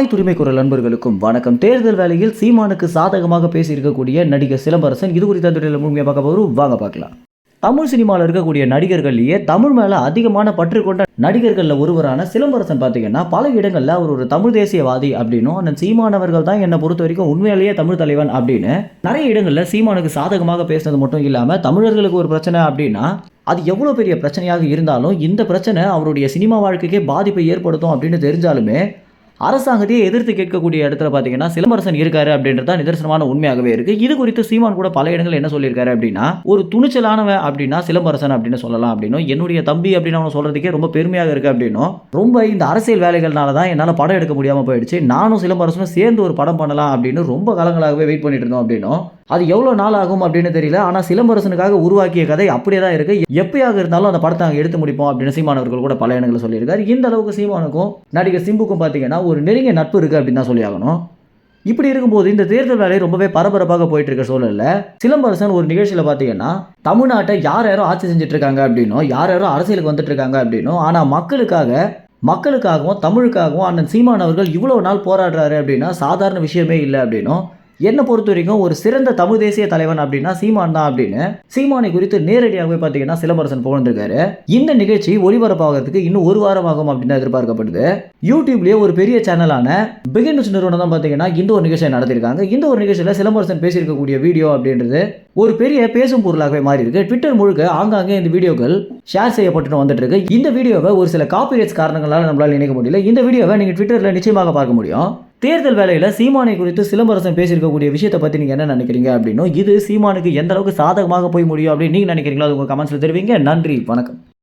உரிமை குரல் நண்பர்களுக்கும் வணக்கம். தேர்தல் வேளையில் சீமானுக்கு சாதகமாக பேசியிருக்கக்கூடிய நடிகர் சிலம்பரசன் இது குறித்த முழுமையாக பார்க்க போகிறோம். வாங்க பார்க்கலாம். தமிழ் சினிமாவில் இருக்கக்கூடிய நடிகர்கள்லேயே தமிழ் மேலே அதிகமான பற்று கொண்ட நடிகர்களில் ஒருவரான சிலம்பரசன் பார்த்தீங்கன்னா பல இடங்களில் அவர் ஒரு தமிழ் தேசியவாதி அப்படின்னும் அண்ணன் சீமானவர்கள் தான் என்னை பொறுத்த வரைக்கும் உண்மையிலேயே தமிழ் தலைவன் அப்படின்னு நிறைய இடங்களில் சீமானுக்கு சாதகமாக பேசுனது மட்டும் இல்லாமல் தமிழர்களுக்கு ஒரு பிரச்சனை அப்படின்னா அது எவ்வளோ பெரிய பிரச்சனையாக இருந்தாலும் இந்த பிரச்சனை அவருடைய சினிமா வாழ்க்கைக்கே பாதிப்பை ஏற்படுத்தும் அப்படின்னு தெரிஞ்சாலுமே அரசாங்கத்தையே எதிர்த்து கேட்கக்கூடிய இடத்துல பார்த்தீங்கன்னா சிலம்பரசன் இருக்காரு அப்படின்றது தான் நிதர்சனமான உண்மையாகவே இருக்கு. இது குறித்து சீமான் கூட பல இடங்கள் என்ன சொல்லியிருக்காரு அப்படின்னா, ஒரு துணிச்சலானவன் அப்படின்னா சிலம்பரசன் அப்படின்னு சொல்லலாம் அப்படின்னும், என்னுடைய தம்பி அப்படின்னு அவன் சொல்றதுக்கே ரொம்ப பெருமையாக இருக்கு அப்படின்னும், ரொம்ப இந்த அரசியல் வேலைகள்னால தான் என்னால் படம் எடுக்க முடியாமல் போயிடுச்சு, நானும் சிலம்பரசனும் சேர்ந்து ஒரு படம் பண்ணலாம் அப்படின்னு ரொம்ப காலங்களாகவே வெயிட் பண்ணிட்டு இருந்தோம் அப்படின்னும், அது எவ்வளோ நாள் ஆகும் அப்படின்னு தெரியல, ஆனால் சிலம்பரசனுக்காக உருவாக்கிய கதை அப்படியே தான் இருக்கு, எப்பயாக இருந்தாலும் அந்த படத்தை நாங்கள் எடுத்து முடிப்போம் அப்படின்னு சீமானவர்கள் கூட பல இடங்களில் சொல்லியிருக்காரு. இந்த அளவுக்கு சீமானுக்கும் நடிகர் சிம்புக்கும் பார்த்தீங்கன்னா ஒரு நெருங்கிய நட்பு இருக்கு அப்படின்னு தான் சொல்லி ஆகணும். இப்படி இருக்கும்போது இந்த தேர்தல் வேலை ரொம்பவே பரபரப்பாக போயிட்டு இருக்க சூழல்ல சிலம்பரசன் ஒரு நிகழ்ச்சியில் பார்த்தீங்கன்னா தமிழ்நாட்டை யார் யாரோ ஆட்சி செஞ்சுட்டு இருக்காங்க அப்படின்னும், யார் யாரோ அரசியலுக்கு வந்துட்டு இருக்காங்க அப்படின்னும், ஆனால் மக்களுக்காகவும் தமிழுக்காகவும் அண்ணன் சீமான் அவர்கள் இவ்வளவு நாள் போராடுறாரு அப்படின்னா சாதாரண விஷயமே இல்லை அப்படின்னும், என்னை பொறுத்த வரைக்கும் ஒரு சிறந்த தமிழ் தேசிய தலைவன் அப்படின்னா சீமான் தான் அப்படின்னு சீமானை குறித்து நேரடியாகவே பார்த்தீங்கன்னா சிலம்பரசன் புகழ்ந்திருக்காரு. இந்த நிகழ்ச்சி ஒளிபரப்பாகிறதுக்கு இன்னும் ஒரு வாரம் ஆகும் அப்படின்னு எதிர்பார்க்கப்படுது. யூடியூப்லேயே ஒரு பெரிய சேனலான பிகின் நியூஸ் நிறுவனம் தான் பார்த்தீங்கன்னா இந்த ஒரு நிகழ்ச்சியை நடத்திருக்காங்க. இந்த ஒரு நிகழ்ச்சியில் சிலம்பரசன் பேசியிருக்கக்கூடிய வீடியோ அப்படின்றது ஒரு பெரிய பேசும் பொருளாகவே மாறி இருக்கு. ட்விட்டர் முழுக்க ஆங்காங்கே இந்த வீடியோக்கள் ஷேர் செய்யப்பட்டு வந்துட்டு இருக்கு. இந்த வீடியோவை ஒரு சில காப்பிரைட்ஸ் காரணங்களால் நம்மளால் இணைக்க முடியல. இந்த வீடியோவை நீங்கள் ட்விட்டரில் நிச்சயமாக பார்க்க முடியும். தேர்தல் வேலையில் சீமானை குறித்து சிலம்பரசன் பேசியிருக்கக்கூடிய விஷயத்தை பற்றி நீங்கள் என்ன நினைக்கிறீங்க அப்படின்னும், இது சீமானுக்கு எந்த அளவுக்கு சாதகமாக போய் முடியும் அப்படின்னு நீங்கள் நினைக்கிறீங்களோ அது உங்கள் கமெண்ட்ஸில் தெரிவிங்க. நன்றி, வணக்கம்.